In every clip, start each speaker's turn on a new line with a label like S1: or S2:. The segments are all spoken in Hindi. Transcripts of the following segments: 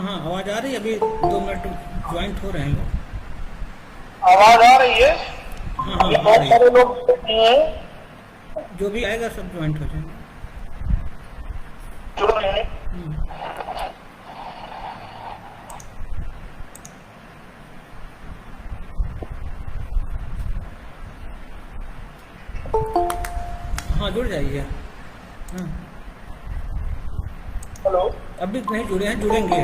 S1: हाँ आवाज आ रही है। अभी 2 मिनट ज्वाइंट हो रहे हैं लोग।
S2: आवाज आ रही है?
S1: हाँ हाँ
S2: ये
S1: आ
S2: बहुत
S1: रही
S2: सारे
S1: है।
S2: लोग बैठे हैं,
S1: जो भी आएगा सब ज्वाइंट हो जाएंगे।
S2: जुड़ रहे हैं।
S1: हम्म। हाँ जुड़ जाइए। हाँ
S2: हेलो।
S1: अभी नहीं जुड़े हैं, जुड़ेंगे।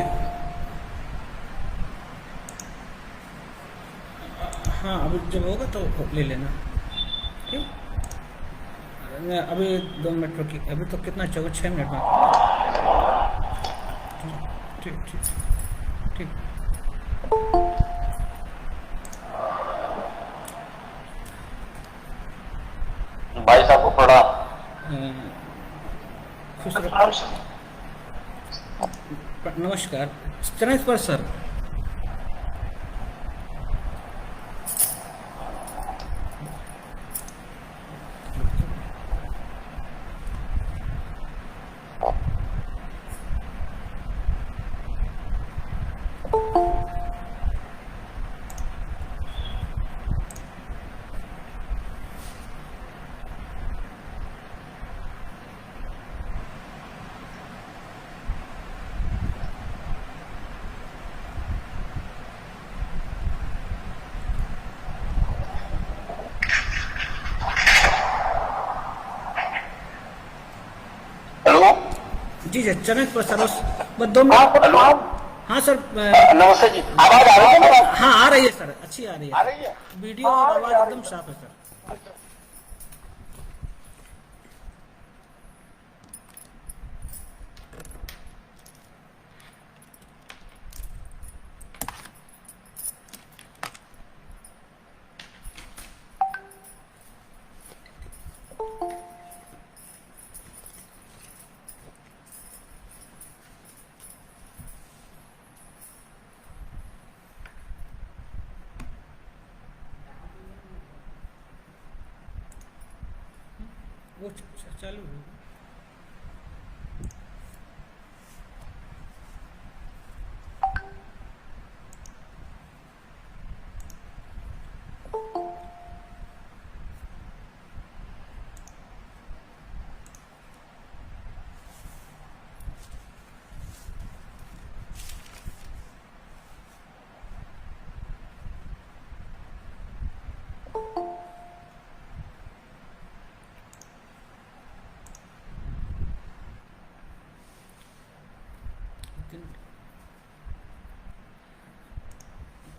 S1: हाँ अभी जब होगा तो ले लेना। ठीक। अभी 2 मिनट रुकी। अभी तो कितना चाहिए, 6 मिनट बाकी है ना। ठीक ठीक ठीक।
S2: भाई साहब को प्रणाम।
S1: अ, खुश रहो।
S2: प्रणाम सर।
S1: नमस्कार। चरण स्पर्श सर।
S2: हेलो।
S1: जी सर चरण स्पर्श सर, बस 2 मिनट।
S2: हाँ सर, हेलो।
S1: हाँ सर।
S2: नमस्ते जी, आवाज आ रही है मेरा?
S1: हाँ आ रही है सर, अच्छी आ रही है
S2: आ
S1: सर।
S2: रही है?
S1: वीडियो
S2: हाँ,
S1: और
S2: आ रही
S1: आवाज़
S2: है, आ रही
S1: एकदम
S2: है।
S1: साफ है सर।
S2: अच्छा।
S1: वो चालू है।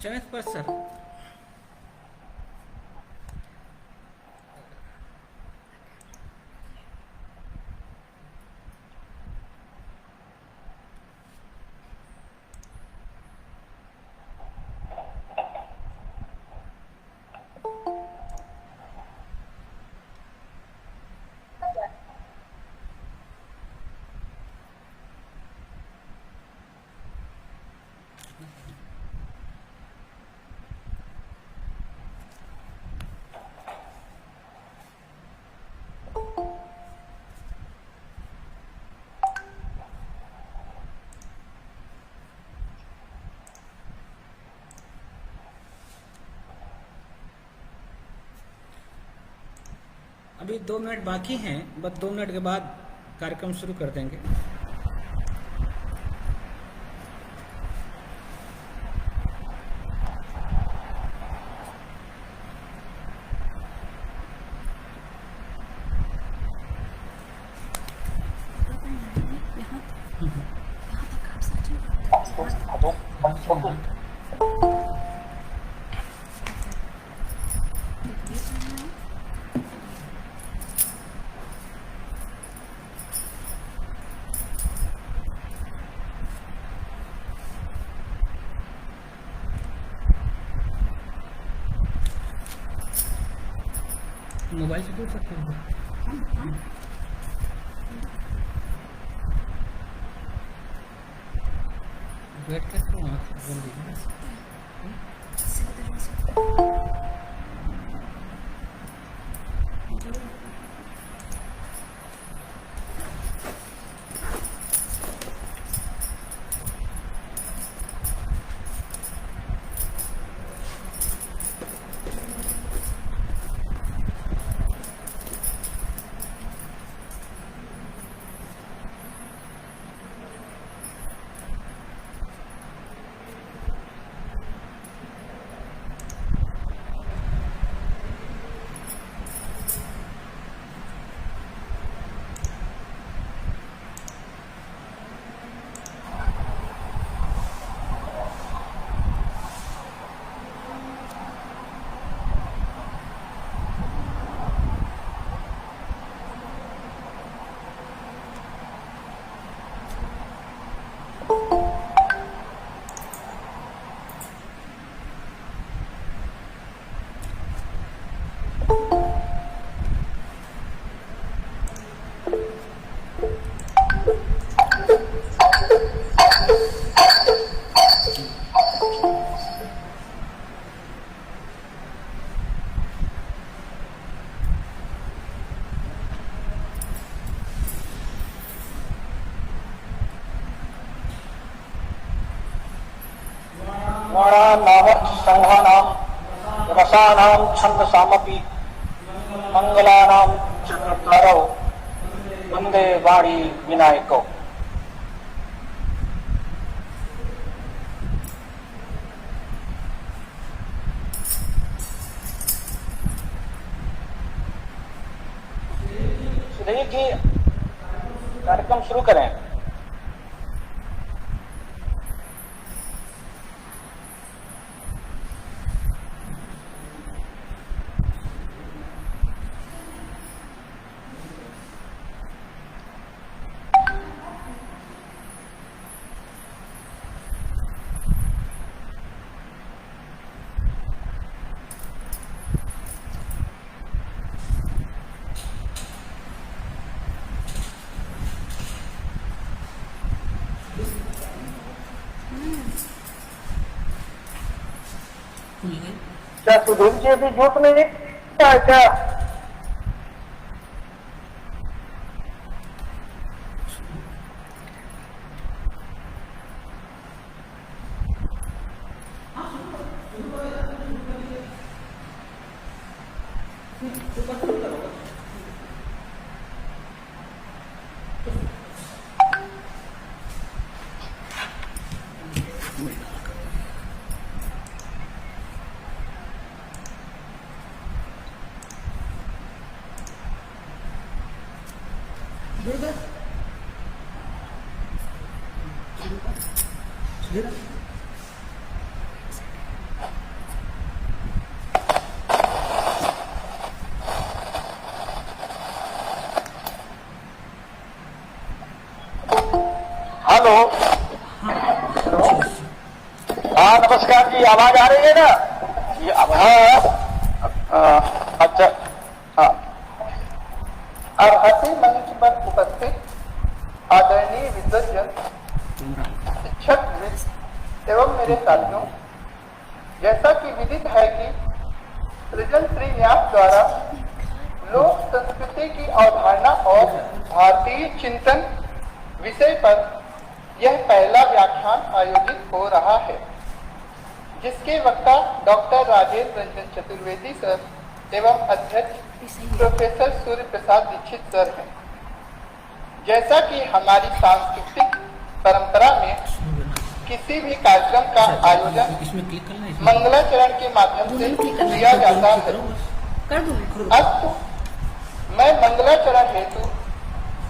S1: चरण स्पर्श सर। अभी 2 मिनट बाकी हैं, बस 2 मिनट के बाद कार्यक्रम शुरू कर देंगे। मोबाइल से जुड़ सकते हैं। वेट करके वहाँ से बोल दीजिए।
S2: प्राणानामर्थ संघानां रसानां छन्दसामपि मंगलानां चक्रधारौ वंदे वाणी विनायकौ। सुधीर जी कार्यक्रम शुरू करें। क्या सुधीर जी अभी झूठ नहीं क्या? हेलो, हाँ नमस्कार जी, आवाज आ रही है ना? ये हाँ, अच्छा हाँ।
S3: आभासी मंच पर उपस्थित आदरणीय विद्वजन, शिक्षक वृंद एवं मेरे साथियों, जैसा कि विदित है कि सृजन श्री व्यास द्वारा लोक संस्कृति की अवधारणा और भारतीय चिंतन विषय पर यह पहला व्याख्यान आयोजित हो रहा है, जिसके वक्ता डॉक्टर राजेंद्र रंजन चतुर्वेदी सर एवं अध्यक्ष प्रोफेसर सूर्य प्रसाद दीक्षित सर हैं। जैसा कि हमारी सांस्कृतिक परंपरा में किसी भी कार्यक्रम का आयोजन मंगलाचरण के माध्यम से किया जाता है, अब मैं मंगलाचरण हेतु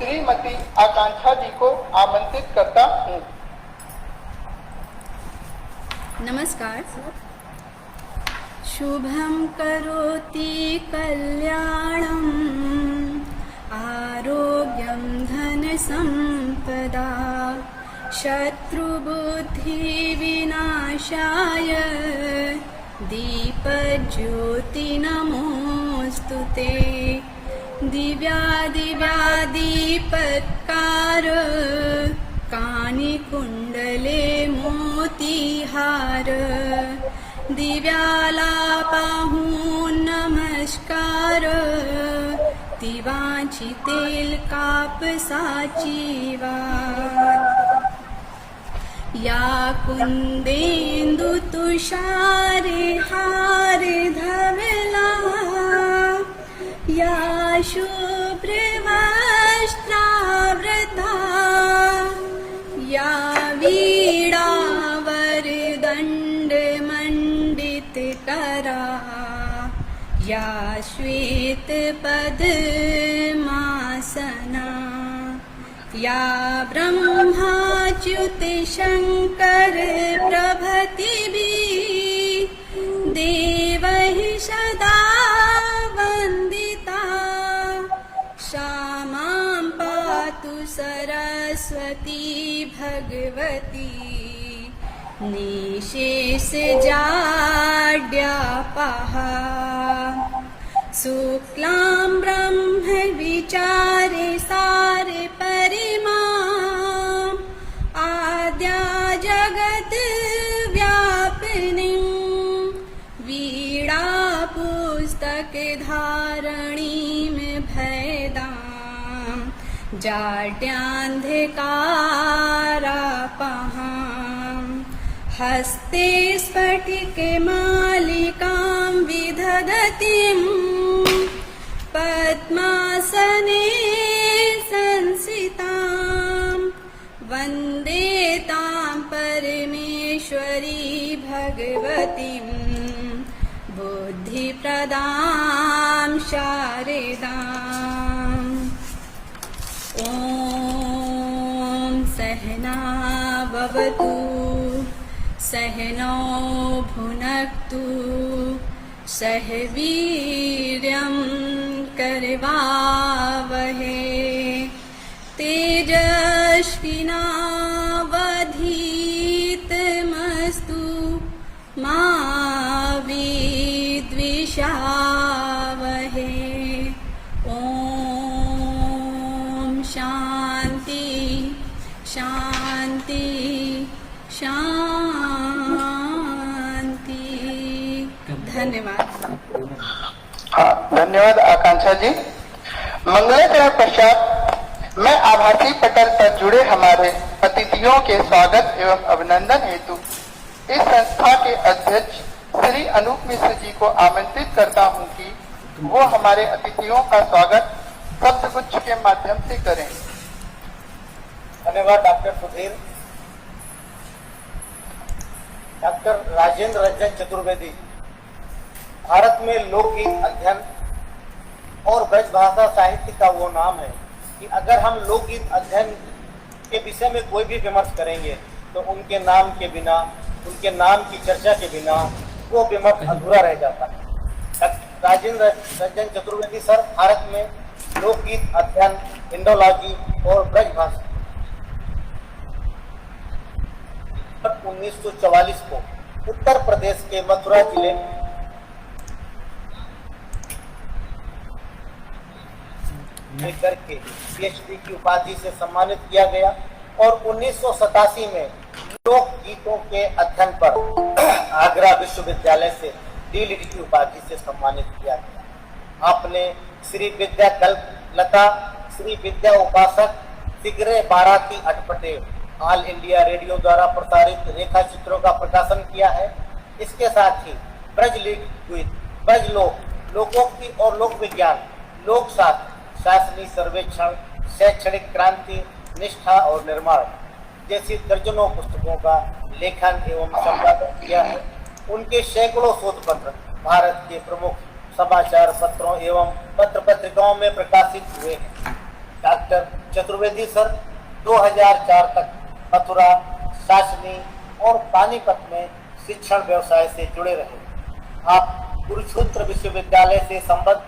S3: श्रीमती आकांक्षा जी को आमंत्रित करता हूँ।
S4: नमस्कार। शुभं करोति कल्याणं आरोग्यं धनसम्पदा शत्रुबुद्धिविनाशाय दीपज्योति नमोऽस्तुते। दिव्यादिव्यादीपत्कार कानि कुण्डले मोतीहार दिव्यालापाहून् नमस्कार तिवांची तेल कापसाची वात या कुंदेन्दु तुषारे हारे धवला या शुभ्रवस्त्रावृता या वीणावरदण्डमण्डितकरा या श्वेतपद्मासना या ब्रह्माच्युतशङ्कर प्रभृतिभिः देवैः सदा वन्दिता सा मां पातु सरस्वती भगवती निशेषजाड्यापः शुक्लां ब्रह्म विचारे सारे परिमां आद्या जगत् व्यापिनीं वीणा पुस्तक धारणीं भेदां जाड्यान्धकारापहां हस्ते स्फटिकमालिकां विदधतीं पद्मासने संसितां वन्दे तां परमेश्वरी भगवतीं बुद्धिप्रदां शारदाम्। ॐ सहना भवतु सहनौ भुनक्तु सह वीर्यं करवावहै तेजस्विनावधीतमस्तु मा विद्विषावहै। ॐ शान्ति शान्ति शांति। धन्यवाद।
S3: हाँ, धन्यवाद आकांक्षा जी। मंगलाचरण पश्चात मैं आभासी पटल पर जुड़े हमारे अतिथियों के स्वागत एवं अभिनंदन हेतु इस संस्था के अध्यक्ष श्री अनूप मिश्र जी को आमंत्रित करता हूं कि वो हमारे अतिथियों का स्वागत शब्दगुच्छ के माध्यम से करें।
S5: धन्यवाद डॉक्टर सुधीर। डॉक्टर राजेंद्र रंजन चतुर्वेदी भारत में लोकगीत अध्ययन और ब्रज भाषा साहित्य का वो नाम है कि अगर हम लोकगीत अध्ययन के विषय में कोई भी विमर्श करेंगे तो उनके नाम के बिना, उनके नाम की चर्चा के बिना वो विमर्श अधूरा रह जाता है। राजेंद्र रंजन चतुर्वेदी सर भारत में लोकगीत अध्ययन, इंडोलॉजी और ब्रज भाषा 1944 को उत्तर प्रदेश के मथुरा जिले में करके पीएचडी की उपाधि से सम्मानित किया गया और 1987 में लोक गीतों के अध्ययन पर आगरा विश्वविद्यालय से डीलिट की उपाधि से सम्मानित किया गया। आपने श्री विद्या कल्पलता, श्री विद्या उपासक, तिगरे बाराती अटपटे ऑल इंडिया रेडियो द्वारा प्रसारित रेखा चित्रों का प्रकाशन किया है। इसके साथ ही ब्रज गीत, ब्रज लोक, लोकोक्ति और लोक विज्ञान, लोक शास्त्र, शासनीय सर्वेक्षण, शैक्षणिक क्रांति, निष्ठा और निर्माण जैसी दर्जनों पुस्तकों का लेखन एवं संपादन किया है। उनके सैकड़ों शोध पत्र भारत के प्रमुख समाचार पत्रों एवं पत्र पत्रिकाओं में प्रकाशित हुए हैं। डॉक्टर चतुर्वेदी सर 2004 तक मथुरा, शासनी और पानीपत में शिक्षण व्यवसाय से जुड़े रहे। आप कुरुक्षेत्र विश्वविद्यालय से संबद्ध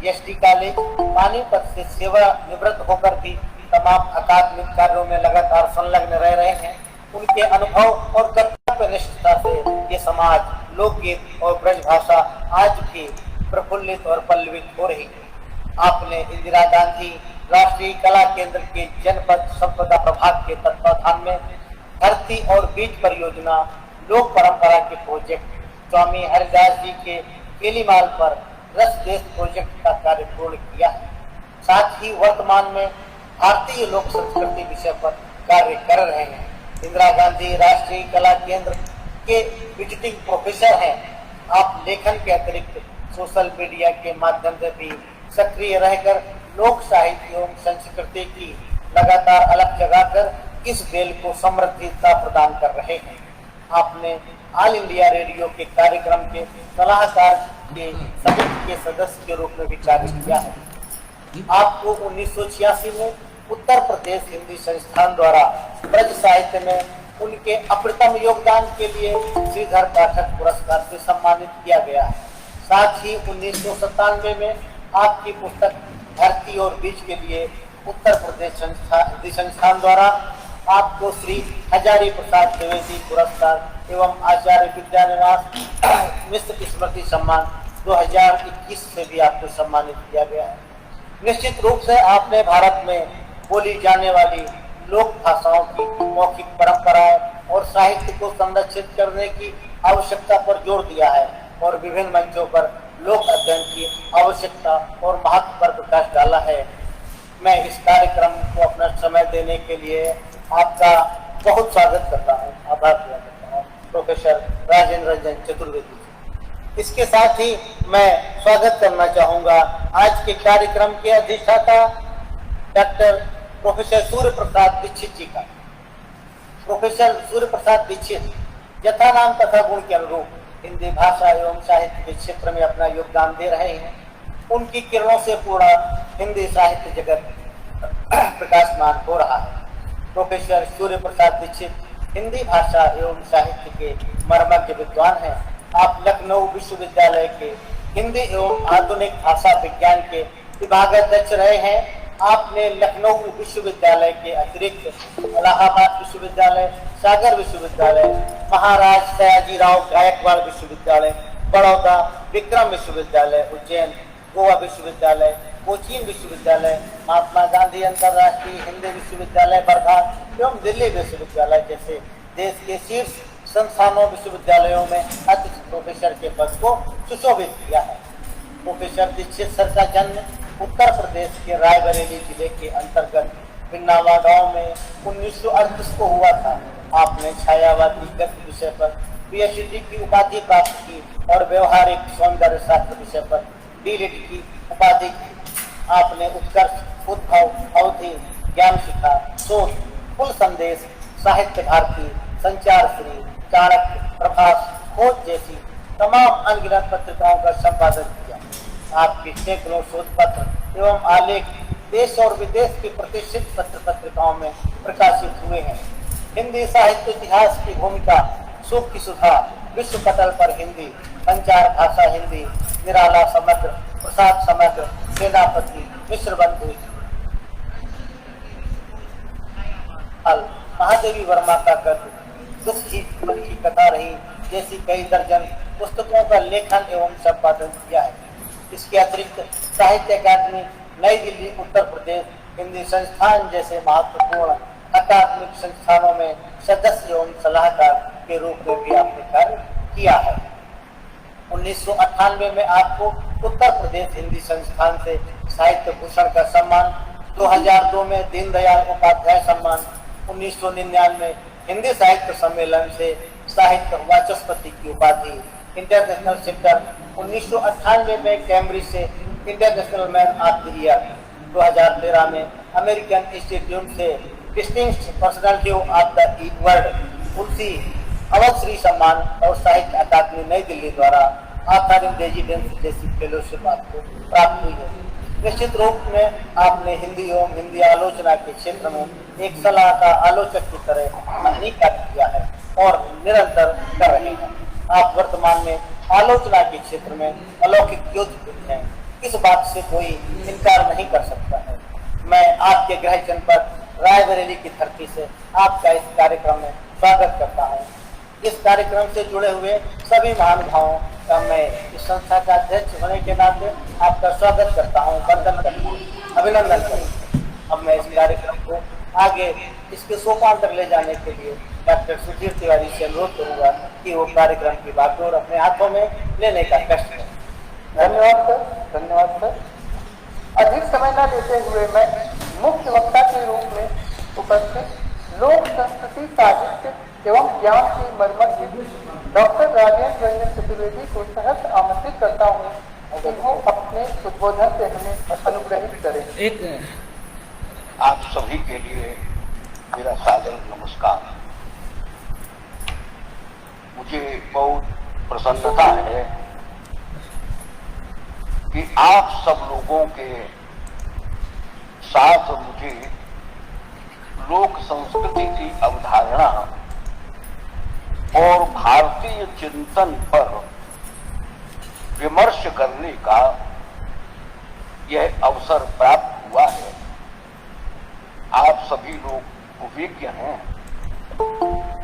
S5: एसडी कॉलेज पानीपत से सेवा निवृत्त होकर भी तमाम अकादमिक कार्यों में लगातार संलग्न रह रहे हैं। उनके अनुभव और कर्तव्यनिष्ठता से ये समाज, लोकगीत और ब्रज भाषा आज भी प्रफुल्लित और पल्लवित हो रही है। आपने इंदिरा गांधी राष्ट्रीय कला केंद्र के जनपद संपदा प्रभाग के तत्वाधान में धरती और बीज परियोजना, लोक परंपरा के प्रोजेक्ट, स्वामी हरिदास जी के केलीमाल पर रस देश प्रोजेक्ट का कार्य पूर्ण किया है। साथ ही वर्तमान में भारतीय लोक संस्कृति विषय पर कार्य कर रहे हैं। इंदिरा गांधी राष्ट्रीय कला केंद्र के विजिटिंग प्रोफेसर हैं। आप लेखन के अतिरिक्त सोशल मीडिया के माध्यम से भी सक्रिय रहकर लोक साहित्य एवं संस्कृति की लगातार अलग जगाकर इस बेल को समृद्धता प्रदान कर रहे हैं। आपने ऑल इंडिया रेडियो के कार्यक्रम के सलाहकार के समिति के सदस्य के रूप में भी कार्य किया है। आपको 1986 में उत्तर प्रदेश हिंदी संस्थान द्वारा ब्रज साहित्य में उनके अप्रतिम योगदान के लिए श्रीधर पाठक पुरस्कार से सम्मानित किया गया है। साथ ही 1997 में आपकी पुस्तक धरती और बीज के लिए उत्तर प्रदेश हिंदी संस्थान द्वारा आपको श्री हजारी प्रसाद द्विवेदी पुरस्कार एवं आचार्य विद्यानिवास मिश्र स्मृति सम्मान 2021 से भी आपको सम्मानित किया गया है। निश्चित रूप से आपने भारत में बोली जाने वाली लोक भाषाओं की मौखिक परंपराएं और साहित्य को संरक्षित करने की आवश्यकता पर जोर दिया है और विभिन्न मंचों पर लोक अध्ययन की आवश्यकता और महत्व पर प्रकाश डाला है। मैं इस कार्यक्रम को अपना समय देने के लिए आपका बहुत स्वागत करता हूँ, आभार व्यक्त करता हूँ। प्रोफेसर राजेंद्र रंजन चतुर्वेदी जी। इसके साथ ही मैं स्वागत करना चाहूंगा आज के कार्यक्रम के अधिष्ठाता डॉक्टर प्रोफेसर सूर्य प्रसाद दीक्षित जी का। प्रोफेसर सूर्य प्रसाद दीक्षित यथा नाम तथा गुण के अनुरूप हिंदी भाषा एवं साहित्य के क्षेत्र में अपना योगदान दे रहे हैं। उनकी किरणों से पूरा हिंदी साहित्य जगत प्रकाशमान हो रहा है। प्रोफेसर सूर्य प्रसाद दीक्षित हिंदी भाषा एवं साहित्य के मर्मज्ञ विद्वान हैं। आप लखनऊ विश्वविद्यालय के हिंदी एवं आधुनिक भाषा विज्ञान के विभागाध्यक्ष रहे हैं। आपने लखनऊ विश्वविद्यालय के अतिरिक्त इलाहाबाद विश्वविद्यालय, सागर विश्वविद्यालय, महाराज सयाजीराव गायकवाड़ विश्वविद्यालय, बड़ौदा विक्रम विश्वविद्यालय, उज्जैन, गोवा विश्वविद्यालय, कोचीन विश्वविद्यालय, महात्मा गांधी अंतर्राष्ट्रीय हिंदी विश्वविद्यालय वर्धा एवं दिल्ली विश्वविद्यालय जैसे देश के शीर्ष संस्थानों विश्वविद्यालयों में अतिथि प्रोफेसर के पद को सुशोभित किया है। प्रोफेसर दीक्षित सर का जन्म उत्तर प्रदेश के रायबरेली जिले के अंतर्गत पिन्नावा गांव में 1938 को हुआ था। आपने छायावादी गद्य विषय पर पीएचडी की उपाधि प्राप्त की और व्यवहारिक सौंदर्य शास्त्र विषय पर डीलिट की उपाधि की। आपने उत्कर्ष, उद्भव, अवधि, ज्ञान शिखा, शोध, कुल संदेश, साहित्य भारती, संचार श्री, चाणक्य, प्रभास, खोज जैसी तमाम अनगिनत पत्रिकाओं का संपादन किया। आपके सैकड़ों शोध पत्र एवं आलेख देश और विदेश की प्रतिष्ठित पत्र पत्रिकाओं में प्रकाशित हुए हैं। हिंदी साहित्य इतिहास की भूमिका, सुख की सुधा, विश्व पटल पर हिंदी, संचार भाषा हिंदी, निराला समग्र, प्रसाद समग्र, सेनापति, मिश्र बंधु, महादेवी वर्मा का कद, दुख की कथा रही जैसी कई दर्जन पुस्तकों का लेखन एवं संपादन किया है। इसके अतिरिक्त साहित्य अकादमी, नई दिल्ली, उत्तर प्रदेश हिंदी संस्थान जैसे महत्वपूर्ण अकादमिक संस्थानों में सदस्य एवं सलाहकार के रूप में भी आपने कार्य किया है। 1998 में आपको उत्तर प्रदेश हिंदी संस्थान से साहित्य भूषण का सम्मान, 2002 में दीनदयाल उपाध्याय सम्मान, 1999 हिंदी साहित्य सम्मेलन से साहित्य वाचस्पति की उपाधि, इंटरनेशनल सेक्टर 1998 में कैम्ब्रिज से international man of the year, 2013 में अमेरिकन इंस्टीट्यूट से distinguished personality of the world, Tulsi Awadh Shri Samman और साहित्य अकादमी नई दिल्ली द्वारा आथर इन रेजिडेंस जैसी फेलोशिप आपको प्राप्त हुई है। निश्चित रूप में आपने हिंदी एवं हिंदी आलोचना के क्षेत्र में एक सलाहकार आलोचक की तरह अपनी कार्य किया है और निरंतर कर रहे हैं। आप वर्तमान में आलोचना के क्षेत्र में अलौकिक योद्धा हैं, इस बात से कोई इनकार नहीं कर सकता है। मैं आपके गृह जनपद रायबरेली की धरती से आपका इस कार्यक्रम में स्वागत करता हूँ। इस कार्यक्रम से जुड़े हुए सभी महानुभावों का मैं इस संस्था का अध्यक्ष होने के नाते आपका स्वागत करता हूँ, वंदन करता हूँ, अभिनंदन करता हूँ। अब मैं इस कार्यक्रम को आगे इसके सोपान तक ले जाने के लिए डॉक्टर सुधीर तिवारी से अनुरोध करूंगा कि वो कार्यक्रम की बागडोर अपने हाथों में लेने का कष्ट करें।
S3: धन्यवाद सर, धन्यवाद सर। अधिक समय न लेते हुए मैं मुख्य वक्ता के रूप में उपस्थित लोक संस्कृति, साहित्य एवं ज्ञान की मर्मज्ञ डॉक्टर राजेंद्र रंजन चतुर्वेदी को सहर्ष आमंत्रित करता हूँ कि वो अपने उद्बोधन से हमें अनुग्रहित करें।
S1: एक
S6: आप सभी के लिए मेरा सादर नमस्कार। मुझे बहुत प्रसन्नता है कि आप सब लोगों के साथ मुझे लोक संस्कृति की अवधारणा और भारतीय चिंतन पर विमर्श करने का यह अवसर प्राप्त हुआ है। आप सभी लोग विज्ञ हैं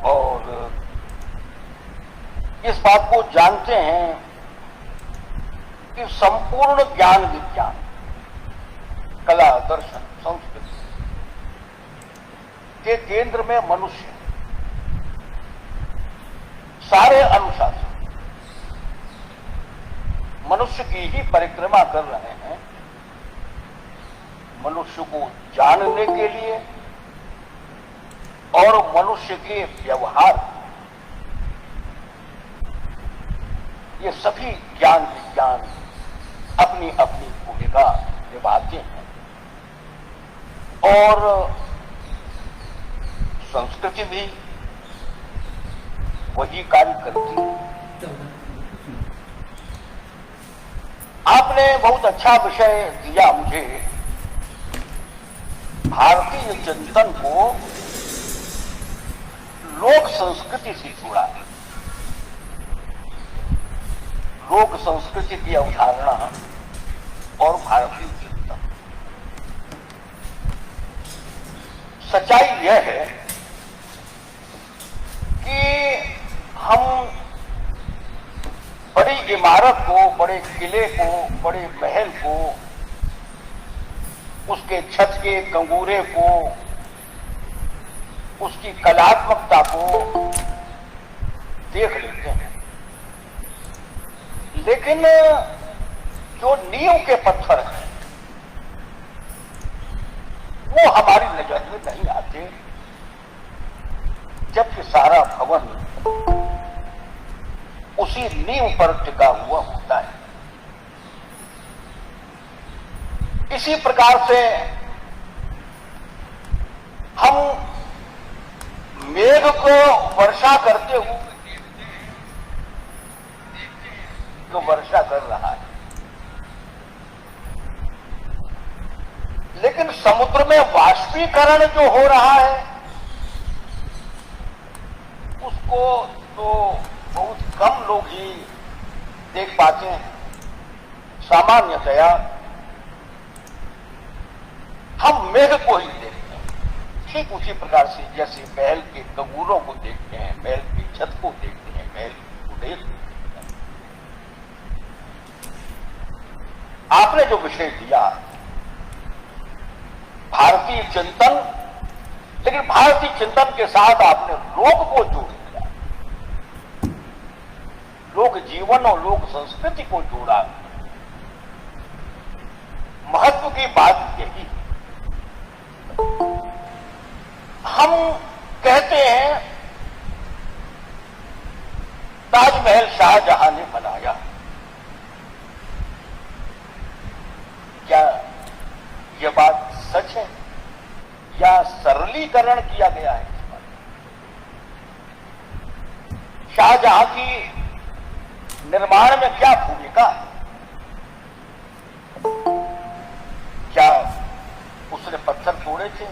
S6: और इस बात को जानते हैं कि संपूर्ण ज्ञान विज्ञान, कला, दर्शन, संस्कृति के केंद्र में मनुष्य, सारे अनुशासन मनुष्य की ही परिक्रमा कर रहे हैं। मनुष्य को जानने के लिए और मनुष्य के व्यवहार ये सभी ज्ञान विज्ञान अपनी अपनी भूमिका निभाते हैं और संस्कृति भी वही कार्य करती है। आपने बहुत अच्छा विषय दिया मुझे, भारतीय चिंतन को लोक संस्कृति से जुड़ा, लोक संस्कृति की अवधारणा और भारतीय चिंतन। सच्चाई यह है कि हम बड़ी इमारत को, बड़े किले को, बड़े महल को, उसके छत के कंगूरे को, उसकी कलात्मकता को देख लेते हैं, लेकिन जो नींव के पत्थर हैं वो हमारी नजर में नहीं आते, जबकि सारा भवन उसी नींव पर टिका हुआ होता है। इसी प्रकार से हम मेघ को वर्षा करते हुए तो वर्षा कर रहा है, लेकिन समुद्र में वाष्पीकरण जो हो रहा है उसको तो बहुत कम लोग ही देख पाते हैं। सामान्यतया हम मेघ को ही देखते हैं, ठीक उसी प्रकार से जैसे महल के कंगूरों को देखते हैं, महल की छत को देखते हैं, महल की उड़ेल को देखते हैं। आपने जो विषय दिया भारतीय चिंतन, लेकिन भारतीय चिंतन के साथ आपने लोक को जोड़ दिया, लोक जीवन और लोक संस्कृति को जोड़ा। महत्व की बात यही है। हम कहते हैं ताजमहल शाहजहां ने बनाया, क्या यह बात सच है या सरलीकरण किया गया है? शाहजहां की निर्माण में क्या भूमिका? क्या उसने पत्थर तोड़े थे?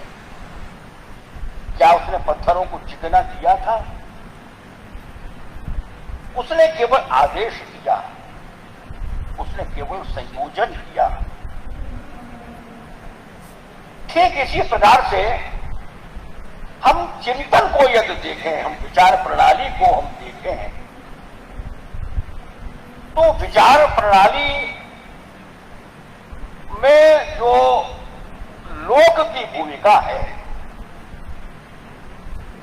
S6: क्या उसने पत्थरों को चिकना किया था? उसने केवल आदेश दिया, उसने केवल संयोजन किया। ठीक इसी प्रकार से हम चिंतन को यदि देखें, हम विचार प्रणाली को हम देखें, तो विचार प्रणाली में जो लोक की भूमिका है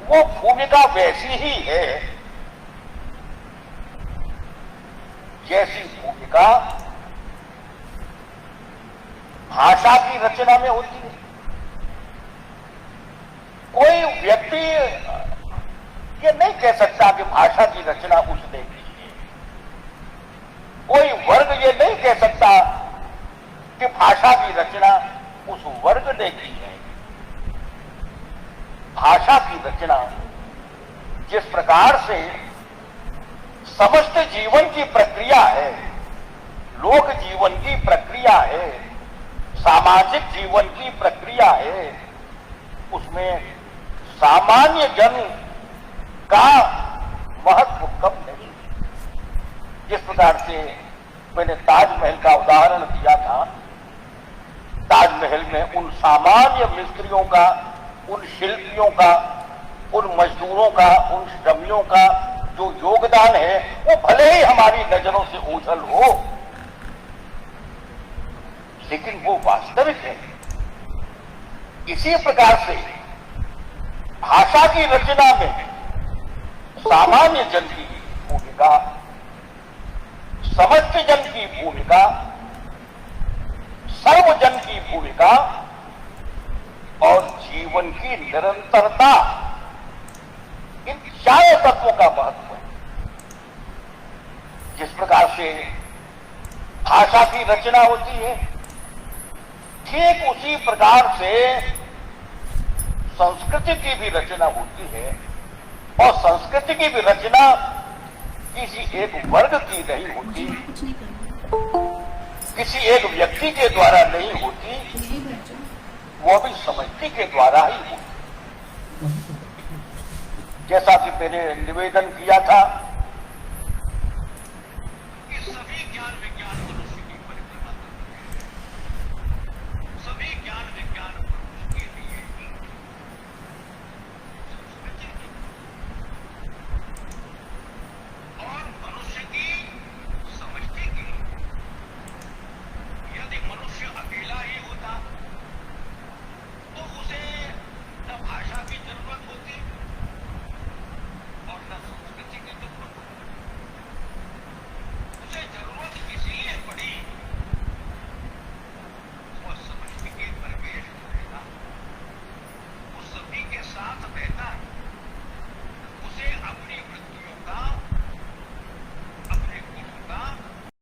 S6: वो भूमिका वैसी ही है जैसी भूमिका भाषा की रचना में होती है। कोई व्यक्ति ये नहीं कह सकता कि भाषा की रचना उसने की है, कोई वर्ग ये नहीं कह सकता कि भाषा की रचना उस वर्ग ने की है। भाषा की रचना जिस प्रकार से समस्त जीवन की प्रक्रिया है, लोक जीवन की प्रक्रिया है, सामाजिक जीवन की प्रक्रिया है, उसमें सामान्य जन का महत्व कम नहीं। जिस प्रकार से मैंने ताजमहल का उदाहरण दिया था, ताजमहल में उन सामान्य मिस्त्रियों का, उन शिल्पियों का, उन मजदूरों का, उन श्रमियों का जो योगदान है वो भले ही हमारी नजरों से ओझल हो, लेकिन वो वास्तविक है। इसी प्रकार से भाषा की रचना में सामान्य जन की भूमिका, समस्त जन की भूमिका, सर्वजन की भूमिका और जीवन की निरंतरता, इन चारों तत्वों का महत्व है। जिस प्रकार भाषा की रचना होती है, ठीक उसी प्रकार से संस्कृति की भी रचना होती है। और संस्कृति की भी रचना किसी एक वर्ग की नहीं होती,
S4: कुछ नहीं करना,
S6: किसी एक व्यक्ति के द्वारा नहीं होती,
S4: यही बैठ जाओ।
S6: वो भी समष्टि के द्वारा ही होती। जैसा कि मैंने निवेदन किया था कि सभी ज्ञान विज्ञान मनुष्य की परिक्रमा करते हैं, सभी ज्ञान विज्ञान मनुष्य के लिए संस्कृति की और मनुष्य की समष्टि की। यदि मनुष्य अकेला ही होता तो उसे न भाषा की जरूरत होती और न